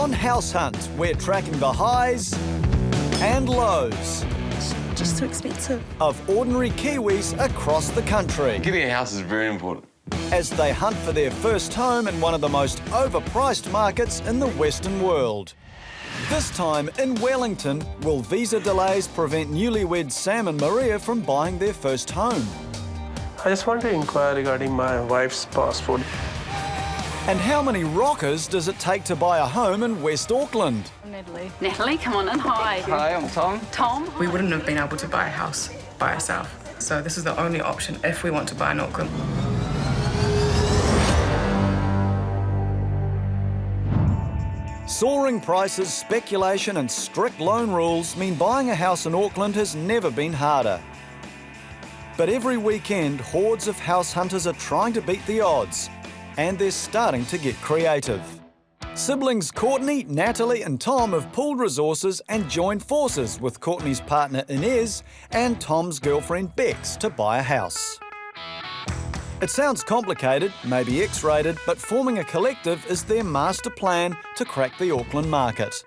On House Hunt, we're tracking the highs and lows Just too expensive. of ordinary Kiwis across the country Getting a house is very important. as they hunt for their first home in one of the most overpriced markets in the Western world. This time in Wellington, will visa delays prevent newlyweds Sam and Maria from buying their first home? I just want to inquire regarding my wife's passport. And how many rockers does it take to buy a home in West Auckland? Natalie. Natalie, come on in. Hi. Hi, I'm Tom. Tom. We wouldn't have been able to buy a house by ourselves. So this is the only option if we want to buy in Auckland. Soaring prices, speculation and strict loan rules mean buying a house in Auckland has never been harder. But every weekend, hordes of house hunters are trying to beat the odds, and they're starting to get creative. Siblings Courtney, Natalie and Tom have pooled resources and joined forces with Courtney's partner Inez and Tom's girlfriend Bex to buy a house. It sounds complicated, maybe X-rated, but forming a collective is their master plan to crack the Auckland market.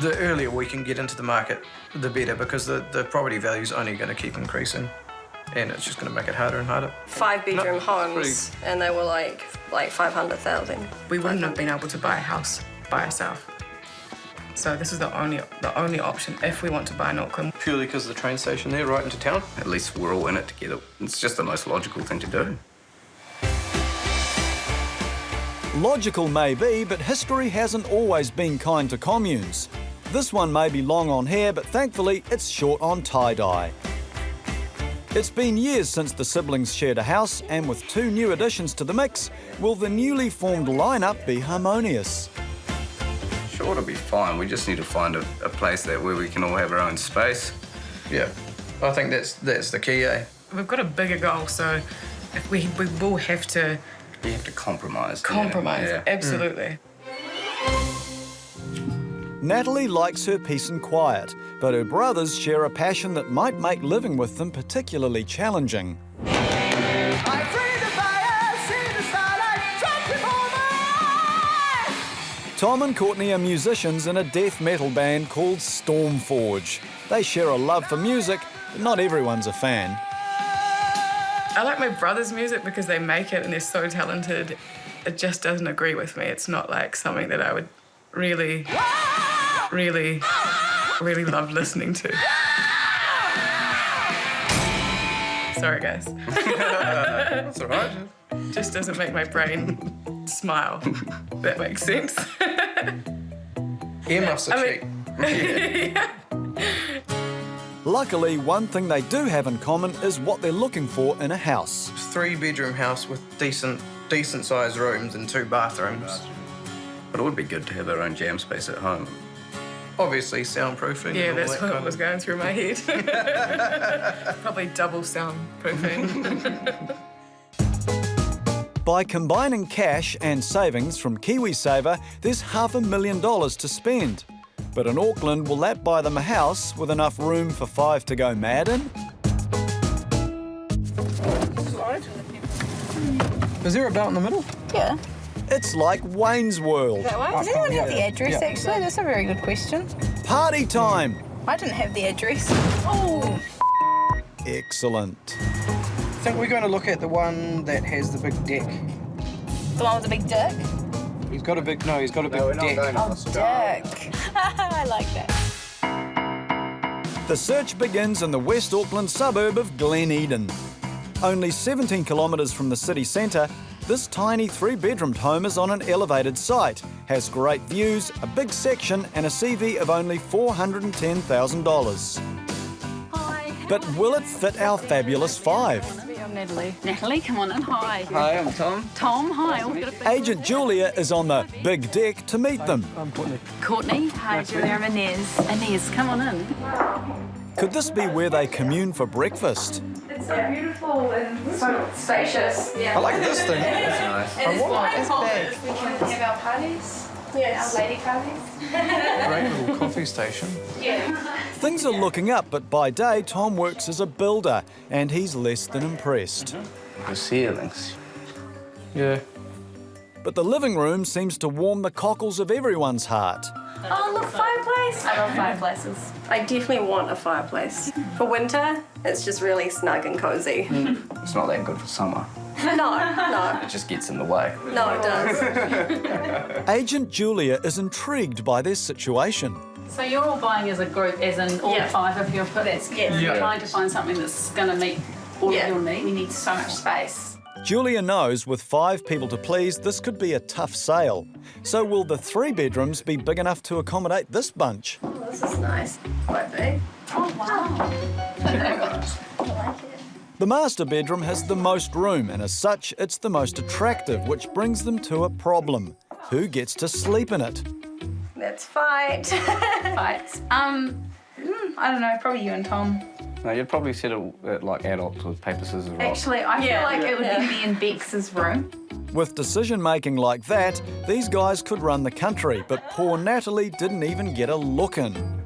The earlier we can get into the market, the better, because the property value is only going to keep increasing, and it's just going to make it harder and harder. 5-bedroom homes, and they were like 500,000. We wouldn't have been able to buy a house by ourselves. So this is the only option if we want to buy in Auckland. Purely because of the train station there, right into town. At least we're all in it together. It's just the most logical thing to do. Logical may be, but history hasn't always been kind to communes. This one may be long on hair, but thankfully it's short on tie-dye. It's been years since the siblings shared a house, and with two new additions to the mix, will the newly formed lineup be harmonious? Sure, it'll be fine. We just need to find a place where we can all have our own space. Yeah, I think that's the key, eh? We've got a bigger goal, so if we will have to We have to compromise. compromise. Yeah. Absolutely. Natalie likes her peace and quiet, but her brothers share a passion that might make living with them particularly challenging. Tom and Courtney are musicians in a death metal band called Stormforge. They share a love for music, but not everyone's a fan. I like my brother's music because they make it and they're so talented. It just doesn't agree with me. It's not like something that I would really love listening to. Sorry, guys. That's all right. Just doesn't make my brain smile. That makes sense. Earmuffs are cheap. Luckily, one thing they do have in common is what they're looking for in a house. 3-bedroom house with decent sized rooms and 2 bathrooms. But it would be good to have our own jam space at home. Obviously soundproofing. Yeah, and all that's that what kind was of... going through my head. Probably double soundproofing. By combining cash and savings from KiwiSaver, there's $500,000 to spend. But in Auckland, will that buy them a house with enough room for 5 to go mad in? Is there a belt in the middle? Yeah. It's like Wayne's World. Does anyone have the address, actually? That's a very good question. Party time! I didn't have the address. Oh! Excellent. I think we're going to look at the one that has the big deck. The one with the big dick? He's got a big deck. Dick. I like that. The search begins in the West Auckland suburb of Glen Eden. Only 17 kilometres from the city centre, this tiny 3-bedroomed home is on an elevated site, has great views, a big section and a CV of only $410,000. Hi. But will it fit our fabulous 5? I'm Natalie. Natalie, come on in. Hi. Hi, I'm Tom. Tom, hi. We've got a big... Agent Julia is on the big deck to meet them. I'm Courtney. Courtney. Hi, Julia. I'm Inez. Inez, come on in. Could this be where they commune for breakfast? It's so beautiful and so spacious. I like this thing. That's nice. And it's big. We can have our parties. Yes. Our lady parties. Great little coffee station. Yeah. Things are looking up, but by day, Tom works as a builder, and he's less than impressed. The ceilings. Yeah. But the living room seems to warm the cockles of everyone's heart. Oh, look, fireplace. I love fireplaces. I definitely want a fireplace. For winter, it's just really snug and cozy. It's not that good for summer. No, It just gets in the way. no, it does. Agent Julia is intrigued by their situation. So you're all buying as a group, as in all Yeah. 5 of you have put it. Yeah. You're trying to find something that's going to meet all Yeah. of your needs. We need so much space. Julia knows with 5 people to please, this could be a tough sale. So will the 3 bedrooms be big enough to accommodate this bunch? Oh, this is nice. Quite big. Oh, wow. I like it. The master bedroom has the most room, and as such, it's the most attractive, which brings them to a problem. Who gets to sleep in it? Let's fight. Fights. I don't know, probably you and Tom. No, you'd probably settle it like adults with paper, scissors, rock. Actually, I feel Yeah. like it would Yeah. be in Bex's room. With decision-making like that, these guys could run the country, but poor Natalie didn't even get a look in.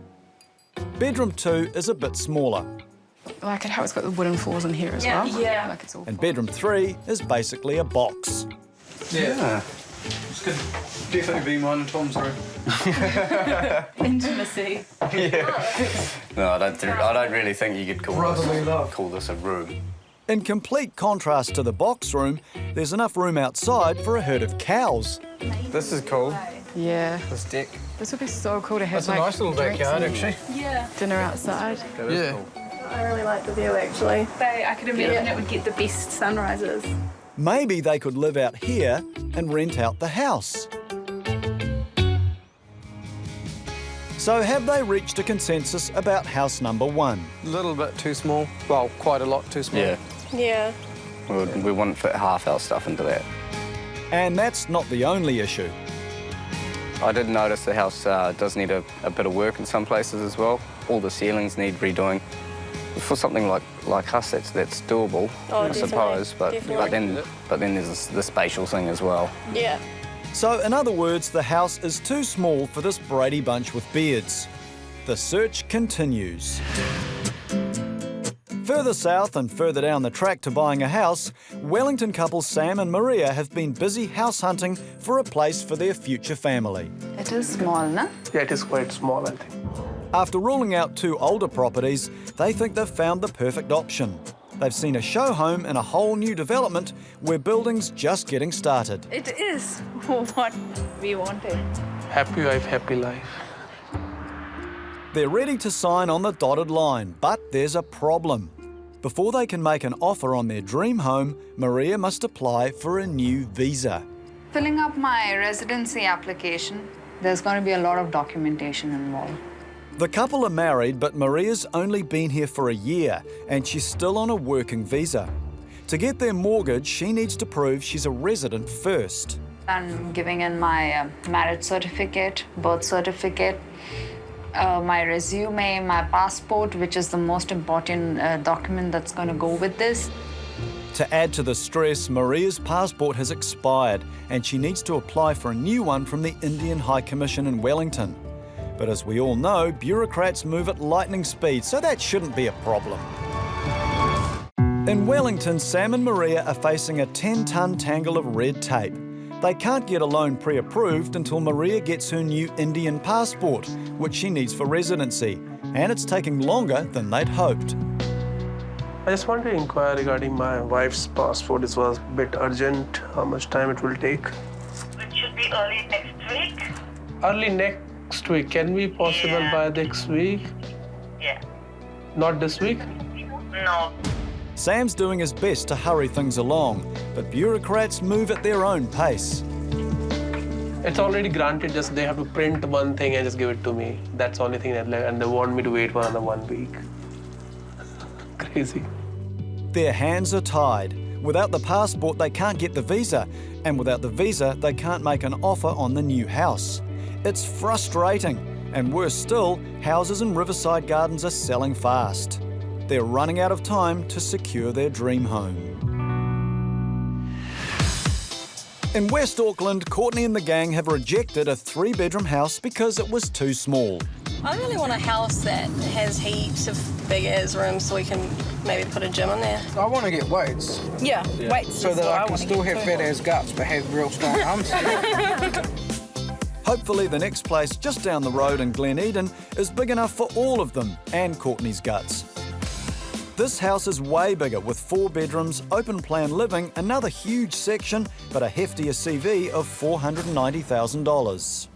Bedroom 2 is a bit smaller, I like it how it's got the wooden floors in here as well. Yeah. Like it's all and bedroom 3 is basically a box. Yeah. This could definitely be mine and Tom's room. Intimacy. No, I don't really think you could Brotherly love. call this a room. In complete contrast to the box room, there's enough room outside for a herd of cows. This is cool, Yeah. this deck. This would be so cool to have That's a nice little backyard, actually. dinner outside. That is Yeah. cool. I really like the view, actually. I could imagine it would get the best sunrises. Maybe they could live out here and rent out the house. So have they reached a consensus about house number 1? A little bit too small. Well, quite a lot too small. Yeah, Yeah. we wouldn't fit half our stuff into that. And that's not the only issue. I did notice the house does need a bit of work in some places as well. All the ceilings need redoing. For something like us, that's doable, Oh, I definitely, suppose. But definitely. then there's the spatial thing as well. Yeah. So in other words, the house is too small for this Brady bunch with beards. The search continues. Further south and further down the track to buying a house, Wellington couple Sam and Maria have been busy house hunting for a place for their future family. It is small, no? Yeah, it is quite small, I think. After ruling out 2 older properties, they think they've found the perfect option. They've seen a show home in a whole new development where building's just getting started. It is what we wanted. Happy wife, happy life. They're ready to sign on the dotted line, but there's a problem. Before they can make an offer on their dream home, Maria must apply for a new visa. Filling up my residency application, there's going to be a lot of documentation involved. The couple are married, but Maria's only been here for a year and she's still on a working visa. To get their mortgage, she needs to prove she's a resident first. I'm giving in my marriage certificate, birth certificate, my resume, my passport, which is the most important document that's going to go with this. To add to the stress, Maria's passport has expired and she needs to apply for a new one from the Indian High Commission in Wellington. But as we all know, bureaucrats move at lightning speed, so that shouldn't be a problem. In Wellington, Sam and Maria are facing a 10-ton tangle of red tape. They can't get a loan pre-approved until Maria gets her new Indian passport, which she needs for residency, and it's taking longer than they'd hoped. I just want to inquire regarding my wife's passport. This was a bit urgent. How much time it will take? It should be early next week. Early next week. Can be possible by next week? Yeah. Not this week? No. Sam's doing his best to hurry things along, but bureaucrats move at their own pace. It's already granted, just they have to print one thing and just give it to me. That's the only thing that, and they want me to wait for another 1 week. Crazy. Their hands are tied. Without the passport, they can't get the visa, and without the visa, they can't make an offer on the new house. It's frustrating, and worse still, houses in Riverside Gardens are selling fast. They're running out of time to secure their dream home. In West Auckland, Courtney and the gang have rejected a 3-bedroom house because it was too small. I really want a house that has heaps of big ass rooms so we can maybe put a gym in there. I want to get weights Yeah, weights. so that I can still have fat ass guts but have real strong arms. Hopefully the next place just down the road in Glen Eden is big enough for all of them and Courtney's guts. This house is way bigger with 4 bedrooms, open plan living, another huge section, but a heftier CV of $490,000.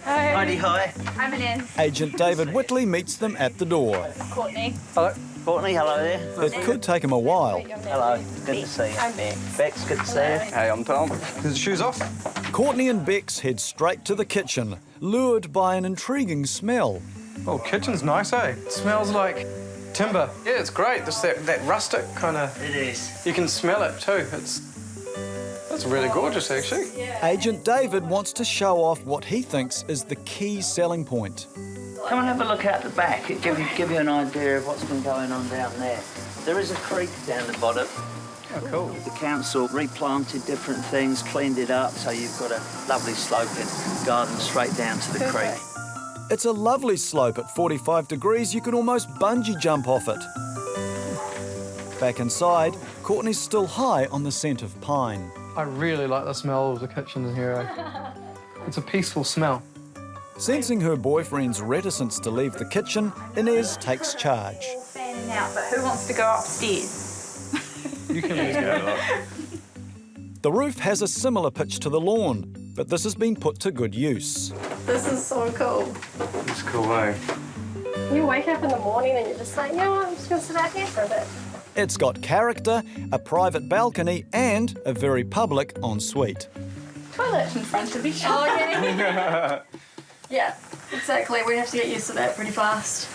Hi. Righty, hi. I'm Inez. Agent David Whitley meets them at the door. Courtney. Hello. Courtney, hello there. It could take him a while. Hello. Good to see you. I'm Beck. Bex, good to see you. Hey, I'm Tom. His shoes off? Courtney and Bex head straight to the kitchen, lured by an intriguing smell. Oh, kitchen's nice, eh? It smells like timber. Yeah, it's great. Just that rustic kind of... It is. You can smell it too. That's really gorgeous, actually. Agent David wants to show off what he thinks is the key selling point. Come and have a look out the back. It give you an idea of what's been going on down there. There is a creek down the bottom. Oh, cool. The council replanted different things, cleaned it up, so you've got a lovely sloping garden straight down to the creek. It's a lovely slope at 45 degrees. You could almost bungee jump off it. Back inside, Courtney's still high on the scent of pine. I really like the smell of the kitchen in here. It's a peaceful smell. Sensing her boyfriend's reticence to leave the kitchen, Inez takes charge. Fanning out, but who wants to go upstairs? You can use it. The roof has a similar pitch to the lawn, but this has been put to good use. This is so cool. It's cool, eh? You wake up in the morning and you're just like, you know what, I'm just going to sit out here for a bit. It's got character, a balcony, and a very public ensuite. Toilet in front of each other. Oh, yeah. Yeah, exactly. We have to get used to that pretty fast.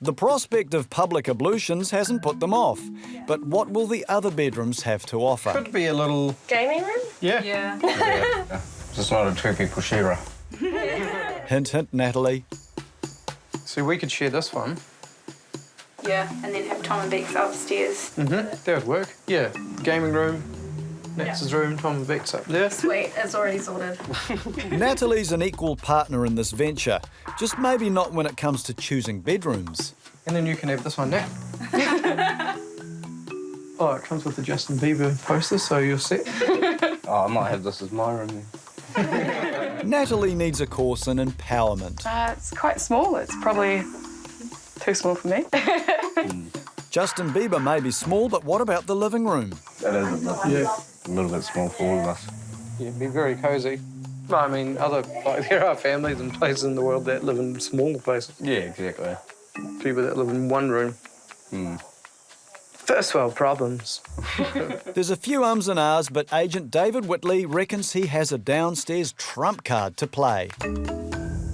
The prospect of public ablutions hasn't put them off, but what will the other bedrooms have to offer? Could be a little... Gaming room? Yeah. Just not a two-people sharer. Hint, hint, Natalie. So we could share this one. Yeah, and then have Tom and Bex upstairs. That would work. Yeah, gaming room. Max's room, Tom and Bex up there. Sweet, it's already sorted. Natalie's an equal partner in this venture, just maybe not when it comes to choosing bedrooms. And then you can have this one now. Oh, it comes with the Justin Bieber poster, so you're set. Oh, I might have this as my room then. Natalie needs a course in empowerment. It's quite small. It's probably too small for me. Justin Bieber may be small, but what about the living room? That is a little bit small for all of us. Yeah, be very cosy. Well, I mean, there are families and places in the world that live in small places. Yeah, exactly. People that live in one room. First world problems. There's a few ums and ahs, but Agent David Whitley reckons he has a downstairs trump card to play.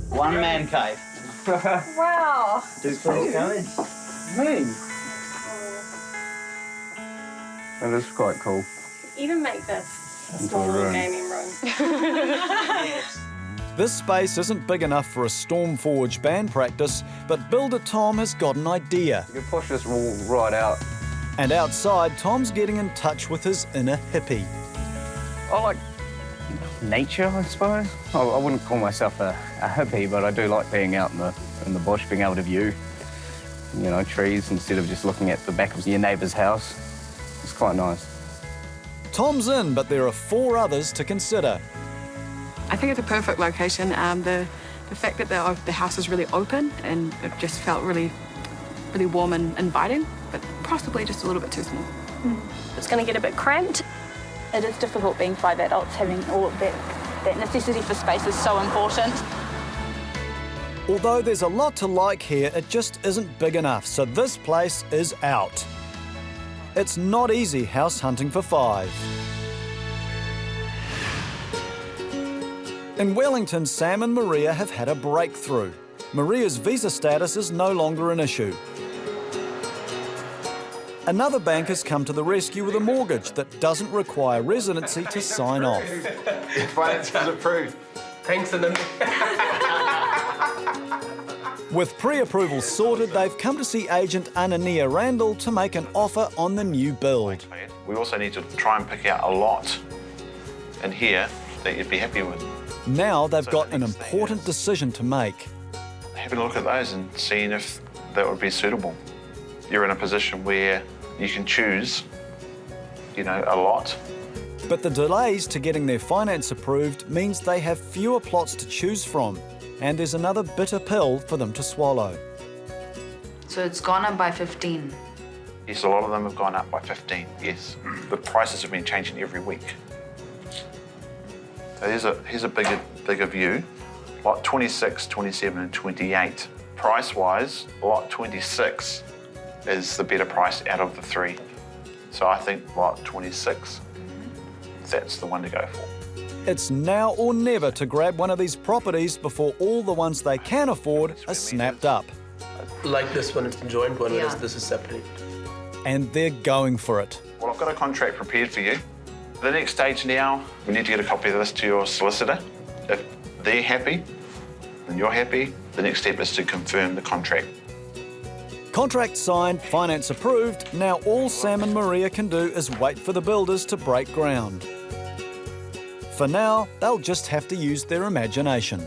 One man cave. Wow. Do please go in. That is quite cool. Even make this a small little gaming room. Yes. This space isn't big enough for a Stormforge band practice, but builder Tom has got an idea. You can push this wall right out. And outside, Tom's getting in touch with his inner hippie. I like nature, I suppose. I wouldn't call myself a hippie, but I do like being out in the bush, being able to view, trees instead of just looking at the back of your neighbour's house. It's quite nice. Tom's in, but there are 4 others to consider. I think it's a perfect location. The fact that the house is really open and it just felt really, really warm and inviting, but possibly just a little bit too small. It's going to get a bit cramped. It is difficult being 5 adults, having all of that necessity for space is so important. Although there's a lot to like here, it just isn't big enough, so this place is out. It's not easy house hunting for 5. In Wellington, Sam and Maria have had a breakthrough. Maria's visa status is no longer an issue. Another bank has come to the rescue with a mortgage that doesn't require residency to sign off. Finance is approved. Thanks, Ananda. With pre-approval sorted, they've come to see agent Anania Randall to make an offer on the new build. We also need to try and pick out a lot in here that you'd be happy with. Now they've got an important decision to make. Having a look at those and seeing if that would be suitable. you're in a position where you can choose, a lot. But the delays to getting their finance approved means they have fewer plots to choose from, and there's another bitter pill for them to swallow. So it's gone up by 15. Yes, a lot of them have gone up by 15, yes. The prices have been changing every week. So here's a bigger view. Lot 26, 27 and 28. Price-wise, lot 26 is the better price out of the three. So I think lot 26, that's the one to go for. It's now or never to grab one of these properties before all the ones they can afford are snapped up. Like this one, it's a joint one, whereas this is separate. And they're going for it. Well, I've got a contract prepared for you. The next stage now, we need to get a copy of this to your solicitor. If they're happy, and you're happy, the next step is to confirm the contract. Contract signed, finance approved, now all Sam and Maria can do is wait for the builders to break ground. For now, they'll just have to use their imagination.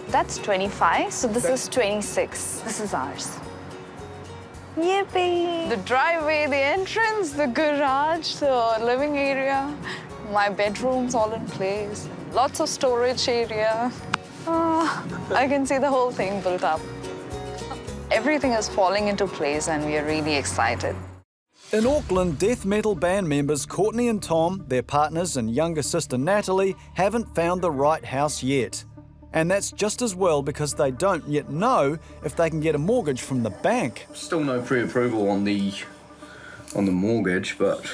That's 25, so this is 26. This is ours. Yippee! The driveway, the entrance, the garage, the living area, my bedroom's all in place. Lots of storage area. I can see the whole thing built up. Everything is falling into place and we are really excited. In Auckland, death metal band members Courtney and Tom, their partners and younger sister Natalie, haven't found the right house yet. And that's just as well because they don't yet know if they can get a mortgage from the bank. Still no pre-approval on the mortgage, but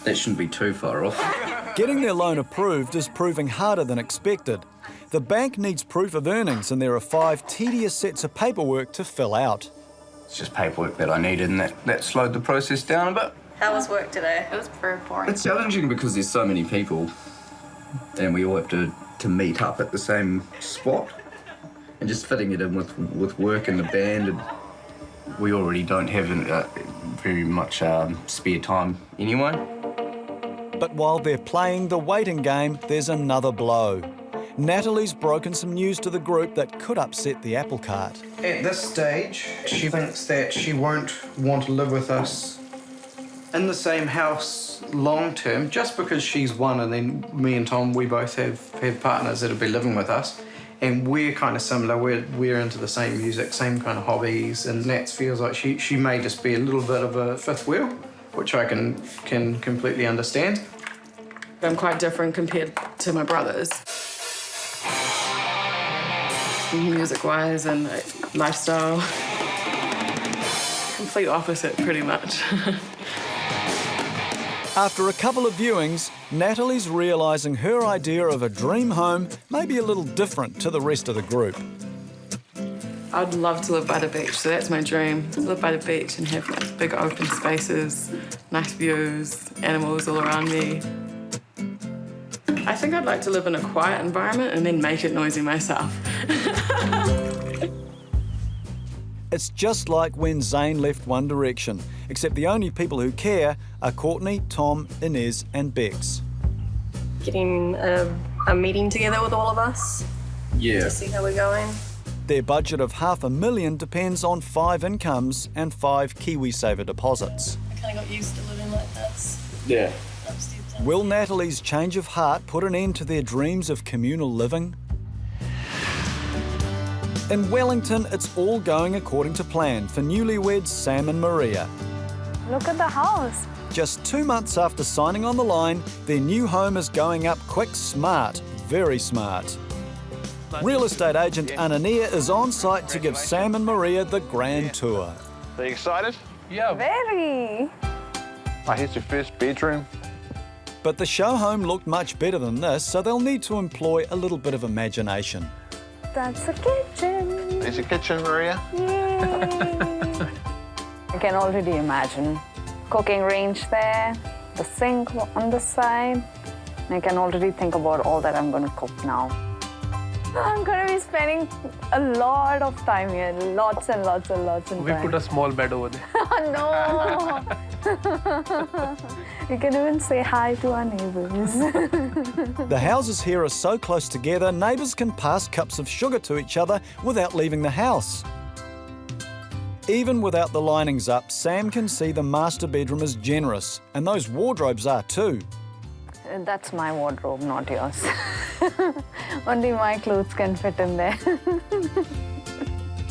that shouldn't be too far off. Getting their loan approved is proving harder than expected. The bank needs proof of earnings and there are 5 tedious sets of paperwork to fill out. It's just paperwork that I needed and that slowed the process down a bit. How was work today? It was very boring. It's challenging because there's so many people and we all have to meet up at the same spot and just fitting it in with work and the band. And we already don't have very much spare time anyway. But while they're playing the waiting game, there's another blow. Natalie's broken some news to the group that could upset the apple cart. At this stage, she thinks that she won't want to live with us in the same house long term, just because she's one and then me and Tom, we both have partners that'll be living with us. And we're kind of similar, we're into the same music, same kind of hobbies, and Nat feels like she may just be a little bit of a fifth wheel, which I can completely understand. I'm quite different compared to my brothers. Music-wise and lifestyle. Complete opposite, pretty much. After a couple of viewings, Natalie's realising her idea of a dream home may be a little different to the rest of the group. I'd love to live by the beach, so that's my dream. To live by the beach and have like big open spaces, nice views, animals all around me. I think I'd like to live in a quiet environment and then make it noisy myself. It's just like when Zayn left One Direction, except the only people who care are Courtney, Tom, Inez and Bex. Getting a meeting together with all of us. Yeah. To see how we're going. Their budget of $500,000 depends on 5 incomes and 5 KiwiSaver deposits. I kind of got used to living like that. Yeah. Will Natalie's change of heart put an end to their dreams of communal living? In Wellington, it's all going according to plan for newlyweds Sam and Maria. Look at the house. Just 2 months after signing on the line, their new home is going up quick, smart, very smart. Real estate agent Anania is on site to give Sam and Maria the grand tour. Are you excited? Yeah. Very. Here's your first bedroom. But the show home looked much better than this, so they'll need to employ a little bit of imagination. That's a kitchen. There's your kitchen, Maria. Yay. I can already imagine. Cooking range there, the sink on the side. I can already think about all that I'm going to cook now. I'm going to be spending a lot of time here, lots and lots and lots of time. We put a small bed over there. No! You can even say hi to our neighbours. The houses here are so close together, neighbours can pass cups of sugar to each other without leaving the house. Even without the linings up, Sam can see the master bedroom is generous, and those wardrobes are too. That's my wardrobe, not yours. Only my clothes can fit in there.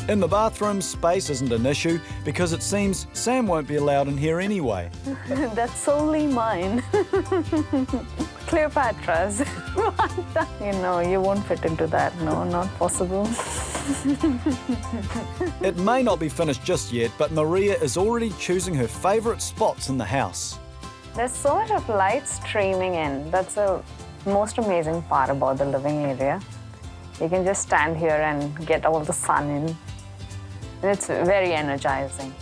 In the bathroom, space isn't an issue because it seems Sam won't be allowed in here anyway. That's solely mine. Cleopatra's. You know, you won't fit into that. No, not possible. It may not be finished just yet, but Maria is already choosing her favourite spots in the house. There's so much of light streaming in. That's the most amazing part about the living area. You can just stand here and get all the sun in. And it's very energizing.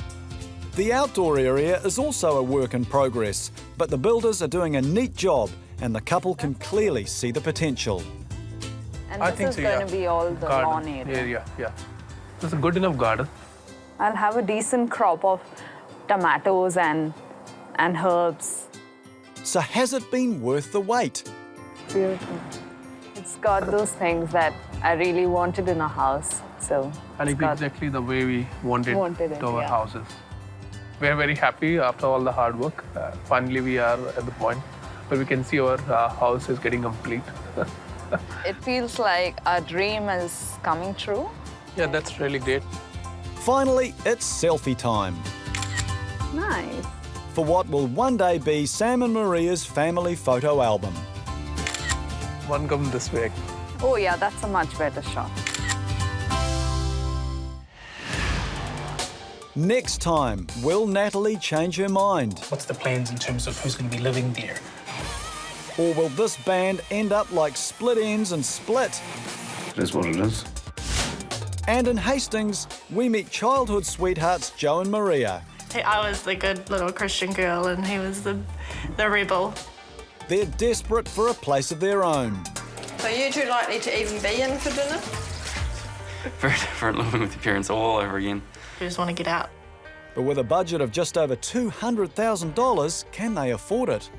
The outdoor area is also a work in progress, but the builders are doing a neat job and the couple can clearly see the potential. And I this think is so, going yeah. to be all the lawn area. Yeah. It's a good enough garden. I'll have a decent crop of tomatoes and herbs. So has it been worth the wait? Beautiful. It's got those things that I really wanted in a house. So And it's exactly the way we wanted it, our yeah. houses. We're very happy after all the hard work. Finally, we are at the point where we can see our house is getting complete. It feels like our dream is coming true. Yeah, that's really great. Finally, it's selfie time. Nice. For what will one day be Sam and Maria's family photo album. One come this way. Oh yeah, that's a much better shot. Next time, will Natalie change her mind? What's the plans in terms of who's going to be living there? Or will this band end up like Split Ends and Split? It is what it is. And in Hastings, we meet childhood sweethearts Joe and Maria. I was the good little Christian girl and he was the rebel. They're desperate for a place of their own. So you two likely to even be in for dinner? Very different living with your parents all over again. You just want to get out. But with a budget of just over $200,000, can they afford it?